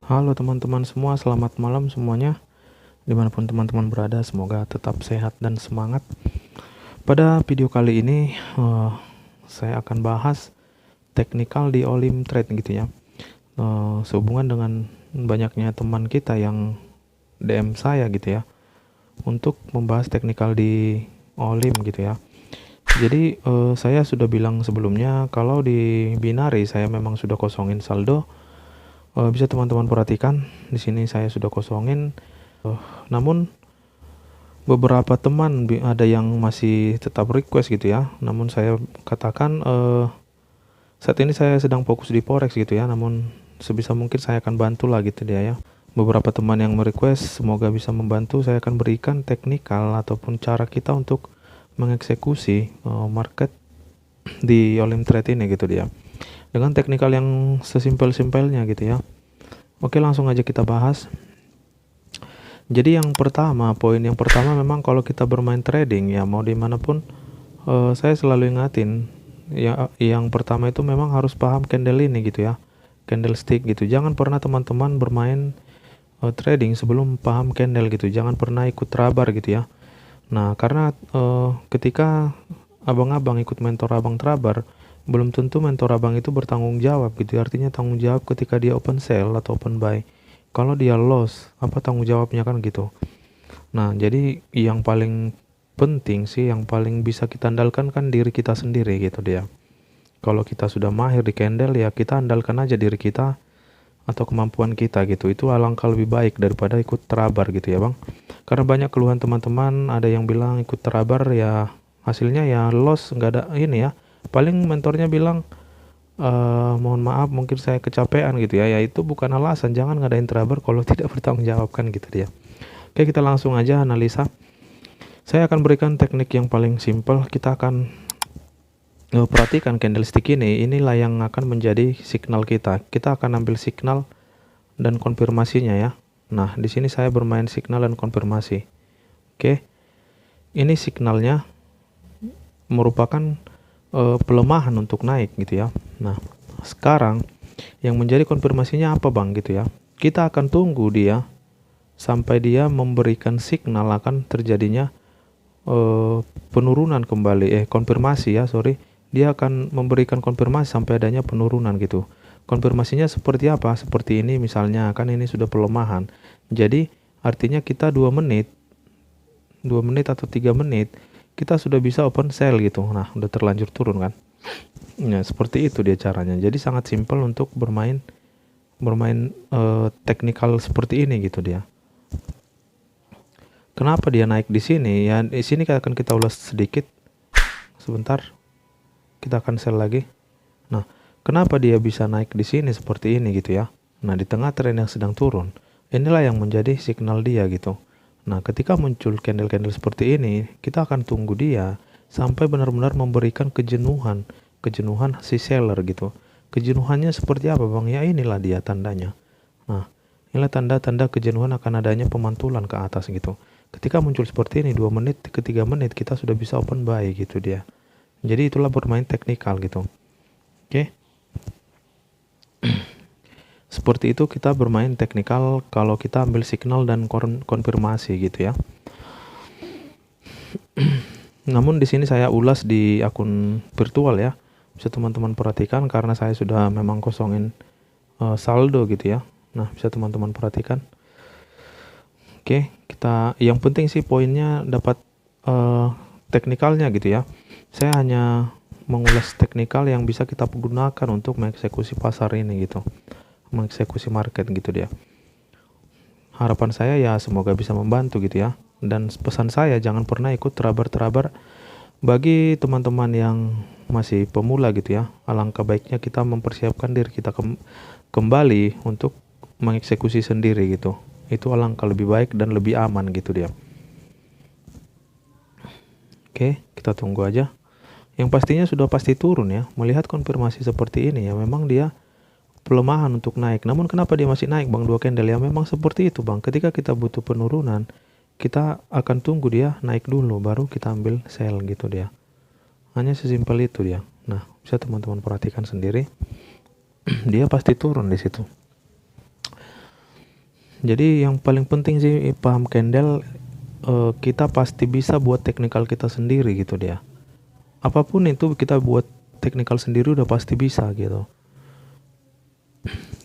Halo teman-teman semua, selamat malam semuanya. Dimanapun teman-teman berada, semoga tetap sehat dan semangat. Pada video kali ini, saya akan bahas teknikal di Olim Trade gitu ya. Sehubungan dengan banyaknya teman kita yang DM saya gitu ya, untuk membahas teknikal di Olim gitu ya. Jadi saya sudah bilang sebelumnya kalau di binary saya memang sudah kosongin saldo. Bisa teman-teman perhatikan di sini saya sudah kosongin. Namun beberapa teman ada yang masih tetap request gitu ya. Namun saya katakan saat ini saya sedang fokus di forex gitu ya. Namun sebisa mungkin saya akan bantu lah gitu dia ya. Beberapa teman yang merequest semoga bisa membantu. Saya akan berikan teknikal ataupun cara kita untuk mengeksekusi market di Olim Trade ini gitu dia. Dengan teknikal yang sesimpel-simpelnya gitu ya. Oke, langsung aja kita bahas. Jadi poin yang pertama memang kalau kita bermain trading ya mau dimanapun, saya selalu ingatin ya, yang pertama itu memang harus paham candle ini gitu ya, candlestick gitu. Jangan pernah teman-teman bermain trading sebelum paham candle gitu. Jangan pernah ikut rabar gitu ya. Nah karena ketika abang-abang ikut mentor abang trabar, belum tentu mentor abang itu bertanggung jawab gitu. Artinya tanggung jawab ketika dia open sell atau open buy. Kalau dia loss, apa tanggung jawabnya kan gitu. Nah, jadi yang paling penting sih, yang paling bisa kita andalkan kan diri kita sendiri gitu dia. Kalau kita sudah mahir di candle ya kita andalkan aja diri kita atau kemampuan kita gitu. Itu alangkah lebih baik daripada ikut terabar gitu ya bang. Karena banyak keluhan teman-teman, ada yang bilang ikut terabar ya hasilnya ya loss, nggak ada ini ya. Paling mentornya bilang mohon maaf mungkin saya kecapean gitu ya. Ya itu bukan alasan, jangan ngadain terabar kalau tidak bertanggung jawab kan gitu dia. Oke, kita langsung aja analisa. Saya akan berikan teknik yang paling simpel. Kita akan perhatikan candlestick ini. Inilah yang akan menjadi signal kita. Kita akan ambil signal dan konfirmasinya ya. Nah, di sini saya bermain signal dan konfirmasi. Oke. Ini signalnya merupakan pelemahan untuk naik gitu ya. Nah, sekarang yang menjadi konfirmasinya apa bang gitu ya. Kita akan tunggu dia sampai dia memberikan signal akan terjadinya penurunan kembali, konfirmasi ya, sorry. Dia akan memberikan konfirmasi sampai adanya penurunan gitu. Konfirmasinya seperti apa? Seperti ini misalnya, kan ini sudah pelemahan. Jadi artinya kita 2 menit atau 3 menit kita sudah bisa open sell gitu. Nah, udah terlanjur turun kan. Nah, seperti itu dia caranya. Jadi sangat simpel untuk bermain teknikal seperti ini gitu dia. Kenapa dia naik di sini? Ya di sini akan kita ulas sedikit. Sebentar. Kita akan sell lagi. Nah, kenapa dia bisa naik di sini seperti ini gitu ya? Nah, di tengah tren yang sedang turun, inilah yang menjadi signal dia gitu. Nah, ketika muncul candle-candle seperti ini, kita akan tunggu dia sampai benar-benar memberikan kejenuhan si seller gitu. Kejenuhannya seperti apa bang? Ya inilah dia tandanya. Nah, inilah tanda-tanda kejenuhan akan adanya pemantulan ke atas gitu. Ketika muncul seperti ini 2 menit ke 3 menit kita sudah bisa open buy gitu dia. Jadi itulah bermain teknikal gitu. Oke. Seperti itu kita bermain teknikal kalau kita ambil signal dan konfirmasi gitu ya. Namun di sini saya ulas di akun virtual ya. Bisa teman-teman perhatikan karena saya sudah memang kosongin saldo gitu ya. Nah, bisa teman-teman perhatikan. Oke, kita yang penting sih poinnya dapat teknikalnya gitu ya. Saya hanya mengulas teknikal yang bisa kita gunakan untuk mengeksekusi pasar ini gitu. Mengeksekusi market gitu dia. Harapan saya ya semoga bisa membantu gitu ya. Dan pesan saya jangan pernah ikut terabar-terabar. Bagi teman-teman yang masih pemula gitu ya, alangkah baiknya kita mempersiapkan diri kita kembali untuk mengeksekusi sendiri gitu. Itu alangkah lebih baik dan lebih aman gitu dia. Oke, kita tunggu aja. Yang pastinya sudah pasti turun ya. Melihat konfirmasi seperti ini ya, memang dia pelemahan untuk naik. Namun kenapa dia masih naik bang 2 candle ya? Memang seperti itu bang. Ketika kita butuh penurunan, kita akan tunggu dia naik dulu baru kita ambil sell gitu dia. Hanya sesimpel itu dia. Nah, bisa teman-teman perhatikan sendiri. Dia pasti turun di situ. Jadi yang paling penting sih paham candle, kita pasti bisa buat technical kita sendiri gitu dia. Apapun itu kita buat technical sendiri udah pasti bisa gitu.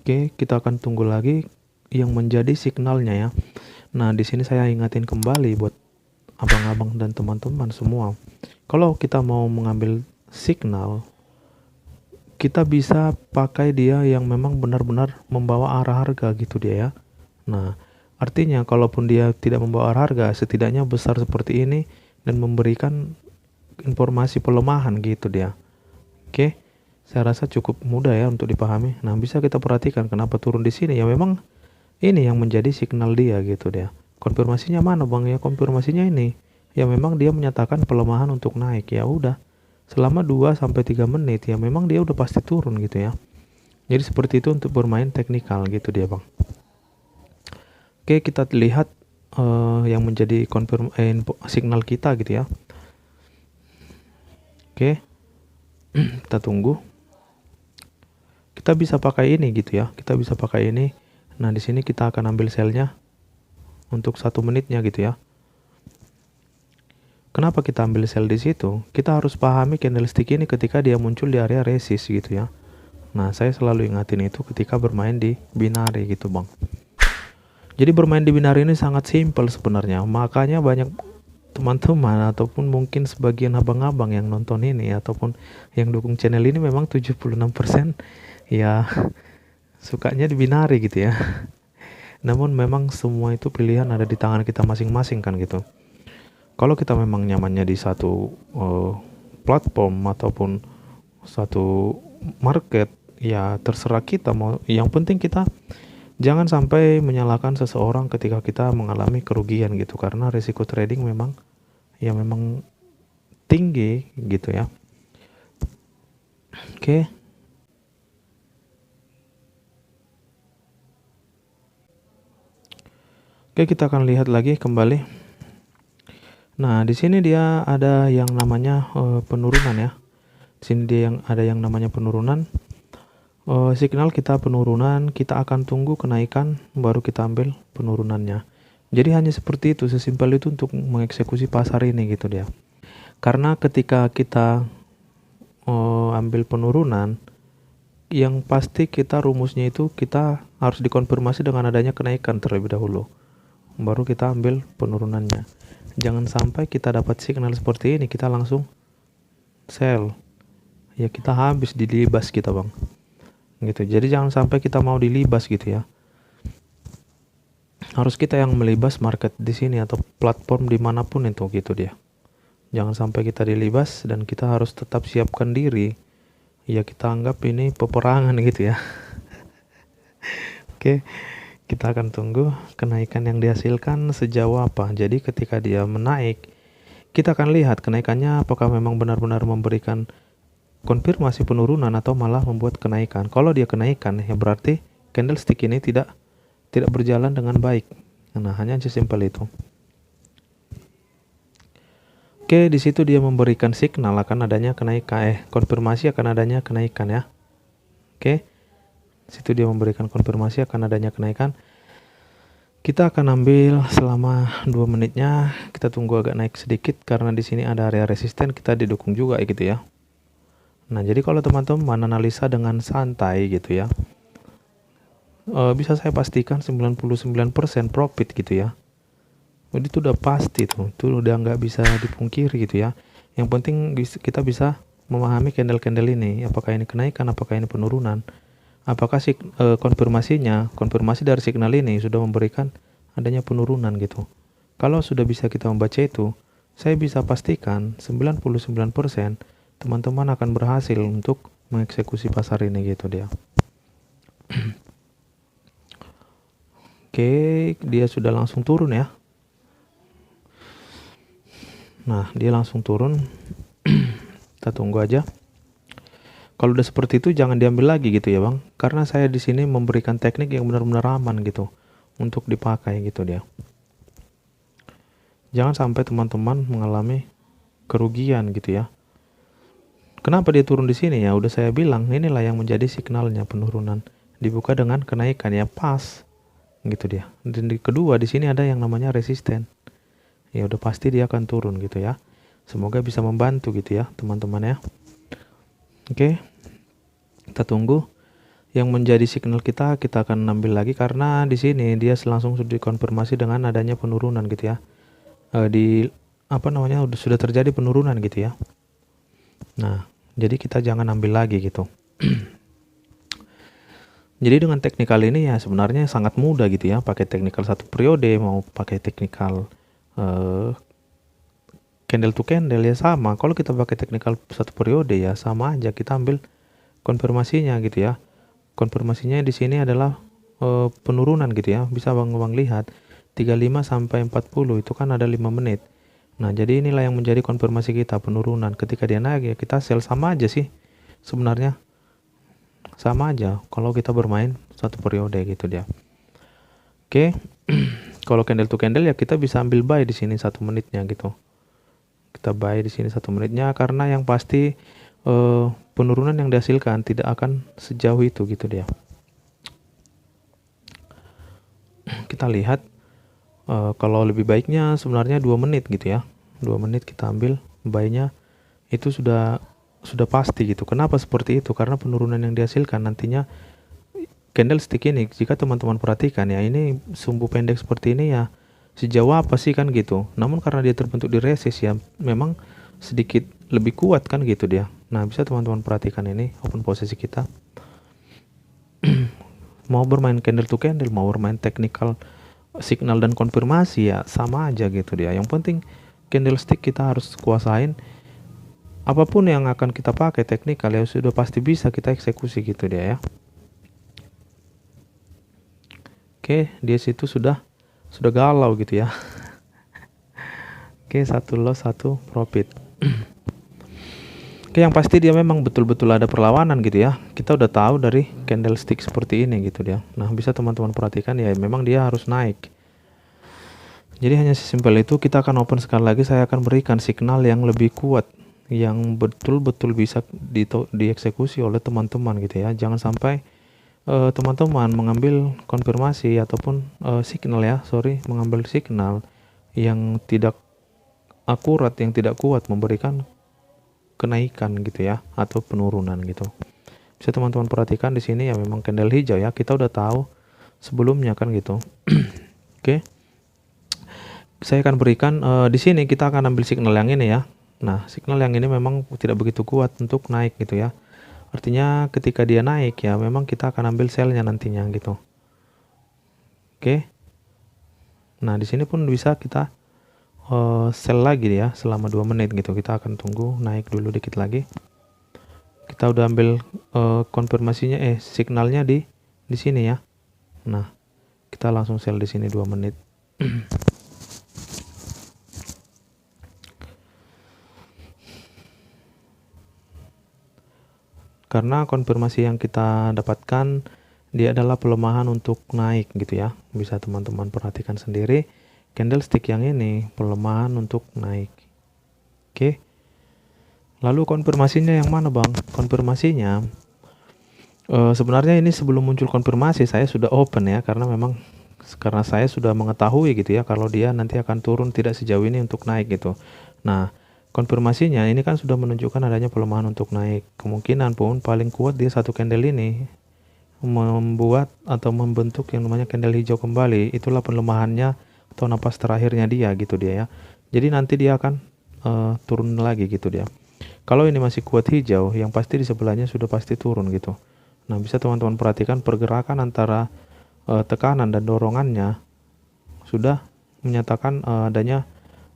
Oke, kita akan tunggu lagi yang menjadi signalnya ya. Nah, di sini saya ingatin kembali buat abang-abang dan teman-teman semua. Kalau kita mau mengambil signal, kita bisa pakai dia yang memang benar-benar membawa arah harga gitu dia ya. Nah, artinya kalaupun dia tidak membawa arah harga, setidaknya besar seperti ini dan memberikan informasi pelemahan gitu dia. Oke, saya rasa cukup mudah ya untuk dipahami. Nah, bisa kita perhatikan kenapa turun di sini ya, memang ini yang menjadi signal dia gitu dia. Konfirmasinya mana Bang ya? Konfirmasinya ini. Ya memang dia menyatakan pelemahan untuk naik. Ya udah. Selama 2 sampai 3 menit ya memang dia udah pasti turun gitu ya. Jadi seperti itu untuk bermain teknikal gitu dia, Bang. Oke, kita lihat yang menjadi signal kita gitu ya. Oke. Kita tunggu. Kita bisa pakai ini gitu ya. Kita bisa pakai ini. Nah, di sini kita akan ambil selnya untuk 1 menitnya gitu ya. Kenapa kita ambil sell di situ? Kita harus pahami candlestick ini ketika dia muncul di area resist gitu ya. Nah, saya selalu ingatin itu ketika bermain di binary gitu, Bang. Jadi bermain di binary ini sangat simple sebenarnya. Makanya banyak teman-teman ataupun mungkin sebagian abang-abang yang nonton ini ataupun yang dukung channel ini memang 76% ya sukanya di binary gitu ya. Namun memang semua itu pilihan ada di tangan kita masing-masing kan gitu. Kalau kita memang nyamannya di satu platform ataupun satu market, ya terserah kita mau. Yang penting kita jangan sampai menyalahkan seseorang ketika kita mengalami kerugian gitu, karena risiko trading memang tinggi gitu ya. Oke. Oke, kita akan lihat lagi kembali. Nah, di sini dia ada yang namanya penurunan ya. Di sini dia ada yang namanya penurunan. Signal kita penurunan, kita akan tunggu kenaikan baru kita ambil penurunannya. Jadi hanya seperti itu, sesimpel itu untuk mengeksekusi pasar ini gitu dia. Karena ketika kita ambil penurunan, yang pasti kita rumusnya itu kita harus dikonfirmasi dengan adanya kenaikan terlebih dahulu. Baru kita ambil penurunannya. Jangan sampai kita dapat signal seperti ini kita langsung sell. Ya kita habis dilibas kita, Bang. Gitu. Jadi jangan sampai kita mau dilibas gitu ya. Harus kita yang melibas market di sini atau platform dimanapun itu gitu dia. Jangan sampai kita dilibas dan kita harus tetap siapkan diri. Ya kita anggap ini peperangan gitu ya. Oke. Kita akan tunggu kenaikan yang dihasilkan sejauh apa. Jadi ketika dia menaik, kita akan lihat kenaikannya apakah memang benar-benar memberikan konfirmasi penurunan atau malah membuat kenaikan. Kalau dia kenaikan, ya berarti candlestick ini tidak berjalan dengan baik. Nah, hanya sesimpel itu. Oke, di situ dia memberikan signal akan adanya kenaikan, konfirmasi akan adanya kenaikan ya. Oke. Situ dia memberikan konfirmasi akan adanya kenaikan. Kita akan ambil selama 2 menitnya. Kita tunggu agak naik sedikit karena di sini ada area resisten, kita didukung juga gitu ya. Nah, jadi kalau teman-teman analisa dengan santai gitu ya, bisa saya pastikan 99% profit gitu ya. Jadi itu udah pasti tuh, itu udah nggak bisa dipungkiri gitu ya. Yang penting kita bisa memahami candle-candle ini, apakah ini kenaikan, apakah ini penurunan. Apakah konfirmasi dari signal ini sudah memberikan adanya penurunan gitu. Kalau sudah bisa kita membaca itu, saya bisa pastikan 99% teman-teman akan berhasil untuk mengeksekusi pasar ini gitu dia. Oke, dia sudah langsung turun ya. Nah, dia langsung turun. Kita tunggu aja. Kalau udah seperti itu jangan diambil lagi gitu ya, Bang. Karena saya di sini memberikan teknik yang benar-benar aman gitu untuk dipakai gitu dia. Jangan sampai teman-teman mengalami kerugian gitu ya. Kenapa dia turun di sini ya? Udah saya bilang, inilah yang menjadi signalnya penurunan. Dibuka dengan kenaikan ya, pas. gitu dia. Dan di kedua di sini ada yang namanya resisten. Ya udah pasti dia akan turun gitu ya. Semoga bisa membantu gitu ya teman-teman ya. Oke, kita tunggu. Yang menjadi signal kita akan ambil lagi karena di sini dia langsung sudah dikonfirmasi dengan adanya penurunan gitu ya. Di apa namanya sudah terjadi penurunan gitu ya. Nah, jadi kita jangan ambil lagi gitu. Jadi dengan teknikal ini ya sebenarnya sangat mudah gitu ya, pakai teknikal satu periode mau pakai teknikal candle to candle ya sama. Kalau kita pakai teknikal satu periode ya sama aja, kita ambil konfirmasinya gitu ya. Konfirmasinya di sini adalah penurunan gitu ya. Bisa Bang lihat 35 sampai 40 itu kan ada 5 menit. Nah, jadi inilah yang menjadi konfirmasi kita penurunan. Ketika dia naik ya kita sell, sama aja sih. Sebenarnya sama aja kalau kita bermain satu periode gitu dia. Oke. Kalau candle to candle ya kita bisa ambil buy di sini 1 menitnya gitu. Kita buy di sini 1 menitnya karena yang pasti penurunan yang dihasilkan tidak akan sejauh itu gitu dia. Kita lihat kalau lebih baiknya sebenarnya 2 menit gitu ya. 2 menit kita ambil buy-nya itu sudah pasti gitu. Kenapa seperti itu? Karena penurunan yang dihasilkan nantinya candlestick ini, jika teman-teman perhatikan ya, ini sumbu pendek seperti ini ya sejauh apa sih kan gitu. Namun karena dia terbentuk di resist ya memang sedikit lebih kuat kan gitu dia. Nah, bisa teman-teman perhatikan ini open posisi kita. Mau bermain candle to candle, mau bermain technical signal dan konfirmasi ya sama aja gitu dia. Yang penting candlestick kita harus kuasain. Apapun yang akan kita pakai teknikal ya sudah pasti bisa kita eksekusi gitu dia ya. Oke, dia situ sudah galau gitu ya. Oke, 1 loss 1 profit. Oke, yang pasti dia memang betul-betul ada perlawanan gitu ya. Kita udah tahu dari candlestick seperti ini gitu dia. Nah, bisa teman-teman perhatikan ya memang dia harus naik. Jadi hanya sesimpel itu. Kita akan open sekali lagi. Saya akan berikan signal yang lebih kuat, yang betul-betul bisa dieksekusi oleh teman-teman gitu ya. Jangan sampai teman-teman mengambil konfirmasi ataupun mengambil signal yang tidak akurat, yang tidak kuat memberikan kenaikan gitu ya atau penurunan gitu. Bisa teman-teman perhatikan di sini ya memang candle hijau ya, kita udah tahu sebelumnya kan gitu. Oke. Saya akan berikan di sini kita akan ambil signal yang ini ya. Nah, signal yang ini memang tidak begitu kuat untuk naik gitu ya. Artinya ketika dia naik ya memang kita akan ambil sell-nya nantinya gitu. Oke. Nah, di sini pun bisa kita sell lagi ya selama 2 menit gitu. Kita akan tunggu naik dulu dikit lagi. Kita udah ambil konfirmasinya signalnya di sini ya. Nah, kita langsung sell di sini 2 menit. Karena konfirmasi yang kita dapatkan dia adalah pelemahan untuk naik gitu ya. Bisa teman-teman perhatikan sendiri. Candlestick yang ini pelemahan untuk naik. Oke. Lalu konfirmasinya yang mana Bang? Konfirmasinya sebenarnya ini sebelum muncul konfirmasi saya sudah open ya, karena saya sudah mengetahui gitu ya kalau dia nanti akan turun tidak sejauh ini untuk naik gitu. Nah, konfirmasinya ini kan sudah menunjukkan adanya pelemahan untuk naik. Kemungkinan pun paling kuat dia satu candle ini membuat atau membentuk yang namanya candle hijau kembali. Itulah pelemahannya atau napas terakhirnya dia gitu dia ya. Jadi nanti dia akan turun lagi gitu dia. Kalau ini masih kuat hijau, yang pasti di sebelahnya sudah pasti turun gitu. Nah, bisa teman-teman perhatikan pergerakan antara tekanan dan dorongannya sudah menyatakan adanya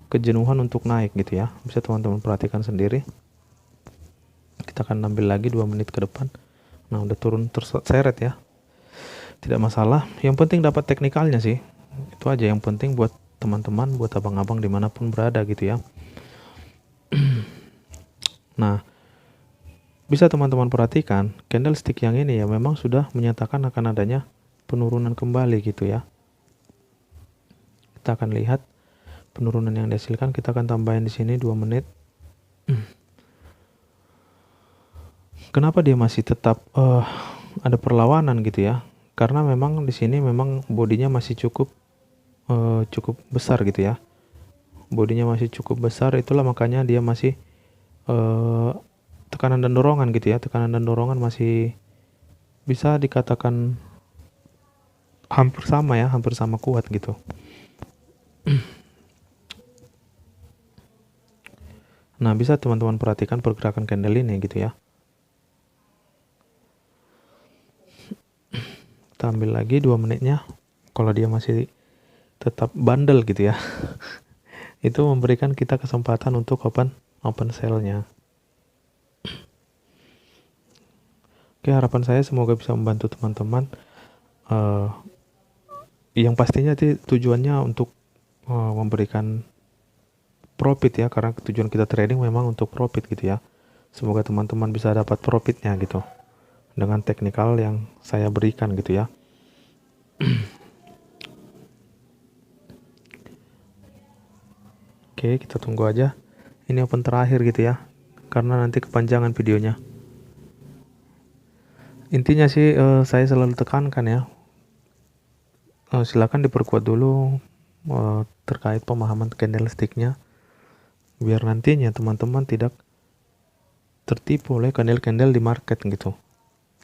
kejenuhan untuk naik gitu ya. Bisa teman-teman perhatikan sendiri. Kita akan ambil lagi 2 menit ke depan. Nah, udah turun terseret ya. Tidak masalah. Yang penting dapat teknikalnya sih. Itu aja yang penting buat teman-teman, buat abang-abang dimanapun berada gitu ya. Nah, bisa teman-teman perhatikan candlestick yang ini ya memang sudah menyatakan akan adanya penurunan kembali gitu ya. Kita akan lihat penurunan yang dihasilkan. Kita akan tambahin di sini 2 menit. Kenapa dia masih tetap ada perlawanan gitu ya? karena memang di sini memang bodinya masih cukup besar gitu ya. Bodinya masih cukup besar, itulah makanya dia masih tekanan dan dorongan gitu ya. Tekanan dan dorongan masih bisa dikatakan hampir sama kuat gitu. Nah, bisa teman-teman perhatikan pergerakan candle ini gitu ya. Kita ambil lagi 2 menitnya. Kalau dia masih tetap bandel gitu ya, itu memberikan kita kesempatan untuk open sell-nya. Oke, harapan saya semoga bisa membantu teman-teman. Yang pastinya tujuannya untuk memberikan profit ya, karena tujuan kita trading memang untuk profit gitu ya. Semoga teman-teman bisa dapat profitnya gitu dengan teknikal yang saya berikan gitu ya. Oke, kita tunggu aja. Ini open terakhir gitu ya, karena nanti kepanjangan videonya. Intinya sih saya selalu tekankan ya, silakan diperkuat dulu terkait pemahaman candlesticknya, biar nantinya teman-teman tidak tertipu oleh candle-candle di market gitu.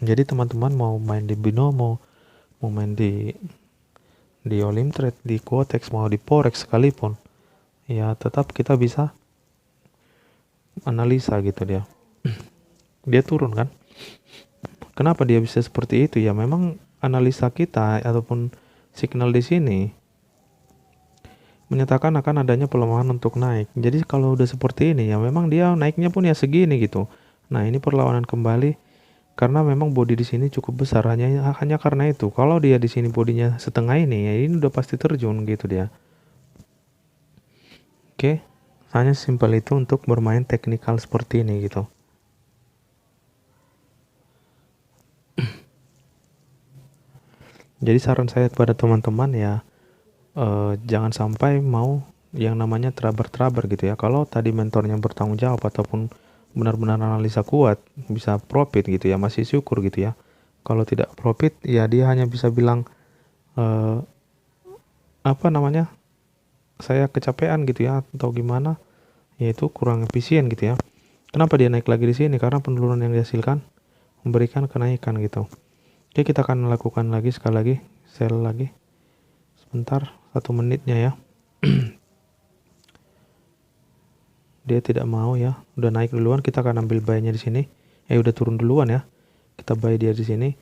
Jadi teman-teman mau main di binomo, mau main di Olim Trade, di Quotex, mau di Forex sekalipun, ya tetap kita bisa analisa gitu dia. Dia turun kan? Kenapa dia bisa seperti itu? Ya memang analisa kita ataupun signal di sini menyatakan akan adanya pelemahan untuk naik. Jadi kalau udah seperti ini ya memang dia naiknya pun ya segini gitu. Nah, ini perlawanan kembali karena memang body di sini cukup besar, hanya karena itu. Kalau dia di sini bodinya setengah ini, ya ini udah pasti terjun gitu dia. Oke, hanya simpel itu untuk bermain teknikal seperti ini gitu. Jadi saran saya kepada teman-teman ya, jangan sampai mau yang namanya traber gitu ya. Kalau tadi mentornya bertanggung jawab ataupun benar-benar analisa kuat, bisa profit gitu ya, masih syukur gitu ya. Kalau tidak profit ya dia hanya bisa bilang saya kecapean gitu ya, atau gimana, yaitu kurang efisien gitu ya. Kenapa dia naik lagi di sini? Karena penurunan yang dihasilkan memberikan kenaikan gitu. Oke, kita akan lakukan lagi sekali lagi, sell lagi sebentar, 1 menitnya ya. Dia tidak mau ya, udah naik duluan, kita akan ambil buy-nya di sini. Udah turun duluan ya, kita buy dia di sini.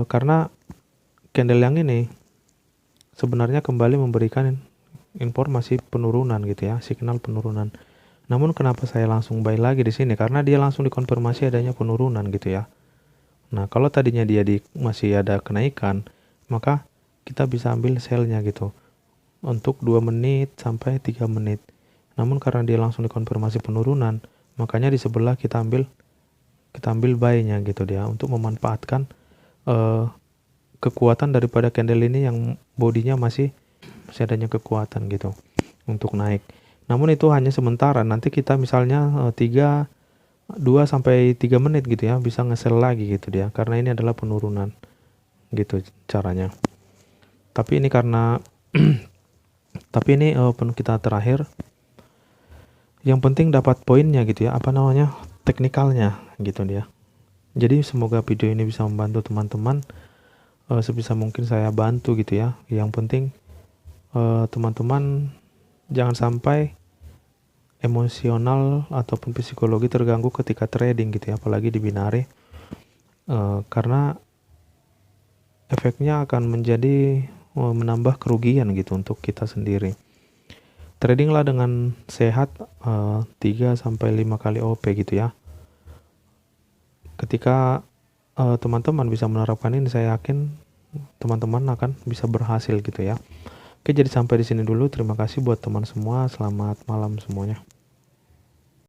Karena candle yang ini sebenarnya kembali memberikan informasi penurunan gitu ya, signal penurunan. Namun kenapa saya langsung buy lagi di sini? Karena dia langsung dikonfirmasi adanya penurunan gitu ya. Nah, kalau tadinya dia masih ada kenaikan, maka kita bisa ambil sell-nya gitu untuk 2 menit sampai 3 menit. Namun karena dia langsung dikonfirmasi penurunan, makanya di sebelah kita ambil buy-nya gitu dia, untuk memanfaatkan kekuatan daripada candle ini yang bodinya masih adanya kekuatan gitu untuk naik. Namun itu hanya sementara, nanti kita misalnya 2 sampai 3 menit gitu ya, bisa nge-sell lagi gitu dia, karena ini adalah penurunan gitu caranya. Tapi ini karena open kita terakhir, yang penting dapat poinnya gitu ya, teknikalnya gitu dia. Jadi semoga video ini bisa membantu teman-teman, sebisa mungkin saya bantu gitu ya. Yang penting teman-teman jangan sampai emosional ataupun psikologi terganggu ketika trading gitu ya, apalagi di binary, karena efeknya akan menjadi menambah kerugian gitu untuk kita sendiri. Tradinglah dengan sehat, 3 sampai 5 kali OP gitu ya. Ketika teman-teman bisa menerapkan ini, saya yakin teman-teman akan bisa berhasil gitu ya. Oke, jadi sampai di sini dulu. Terima kasih buat teman semua. Selamat malam semuanya.